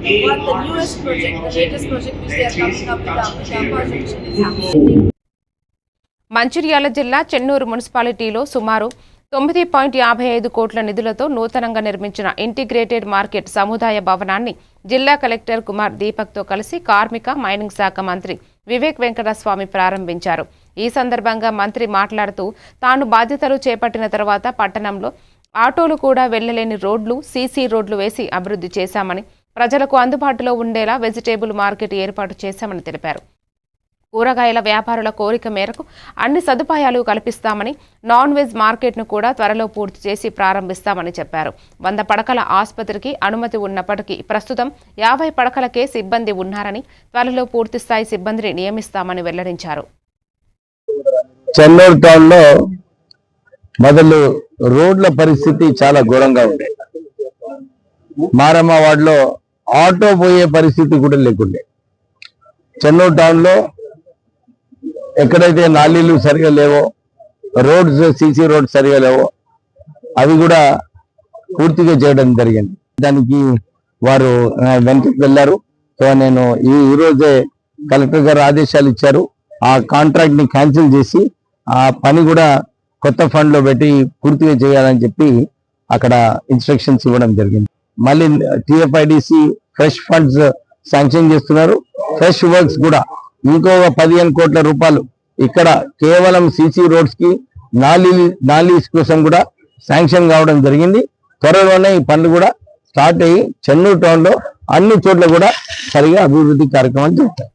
what the newest project, the latest project which they are coming up with the Amrita junction is happening. Mancherial జిల్లా చెన్నూరు మున్సిపాలిటీలో సుమారు 9.55 కోట్ల నిధులతో నూతనంగా నిర్మించిన ఇంటిగ్రేటెడ్ మార్కెట్ సముదాయ భవనాన్ని జిల్లా కలెక్టర్ కుమార్ దీపక్తో కలిసి కార్మిక మైనింగ్ శాఖ మంత్రి వివేక్ వెంకటస్వామి ప్రారంభించారు. ఈ సందర్భంగా మంత్రి మాట్లాడుతూ తాను బాధ్యతలు చేపట్టిన తర్వాత పట్టణంలో ఆటోలు కూడా వెళ్లలేని రోడ్లు, సీసీ రోడ్లు వేసి అభివృద్ధి చేశామని, ప్రజలకు అందుబాటులో ఉండేలా వెజిటేబుల్ మార్కెట్ ఏర్పాటు చేశామని తెలిపారు. కూరగాయల వ్యాపారుల కోరిక మేరకు అన్ని సదుపాయాలు కల్పిస్తామని, నాన్ వెజ్ మార్కెట్ను కూడా త్వరలో పూర్తి చేసి ప్రారంభిస్తామని చెప్పారు. 100 పడకల ఆసుపత్రికి అనుమతి ఉన్నప్పటికీ ప్రస్తుతం 50 పడకలకే సిబ్బంది ఉన్నారని, త్వరలో పూర్తి స్థాయి సిబ్బందిని నియమిస్తామని వెల్లడించారు. చెన్నూరు టౌన్లో మొదలు రోడ్ల పరిస్థితి చాలా ఘోరంగా ఉంది. మారమ్మ వార్డులో ఆటో పోయే పరిస్థితి కూడా లేకుండే. చెన్నూరు టౌన్లో ఎక్కడైతే నాలీలు సరిగా లేవో, రోడ్స్ సీసీ రోడ్ సరిగా లేవో అవి కూడా పూర్తిగా చేయడం జరిగింది. దానికి వారు వెనక్కి వెళ్ళారు. సో నేను ఈ రోజే కలెక్టర్ గారు ఆదేశాలు ఇచ్చారు. ఆ కాంట్రాక్ట్ ని క్యాన్సిల్ చేసి ఆ పని కూడా కొత్త ఫండ్ లో పెట్టి పూర్తిగా చేయాలని చెప్పి అక్కడ ఇన్స్ట్రక్షన్స్ ఇవ్వడం జరిగింది. మళ్ళీ టిఎఫ్ఐడిసి ఫ్రెష్ ఫండ్స్ శాంక్షన్ చేస్తున్నారు. ఫ్రెష్ వర్క్స్ కూడా ఇంకో 15 కోట్ల రూపాయలు ఇక్కడ కేవలం సీసీ రోడ్స్ కి నాలీస్ కోసం కూడా శాంక్షన్ కావడం జరిగింది. త్వరలోనే ఈ పనులు కూడా స్టార్ట్ అయ్యి చెన్నూరు టౌన్ లో అన్ని చోట్ల కూడా సరిగా అభివృద్ధి కార్యక్రమాలు చేస్తారు.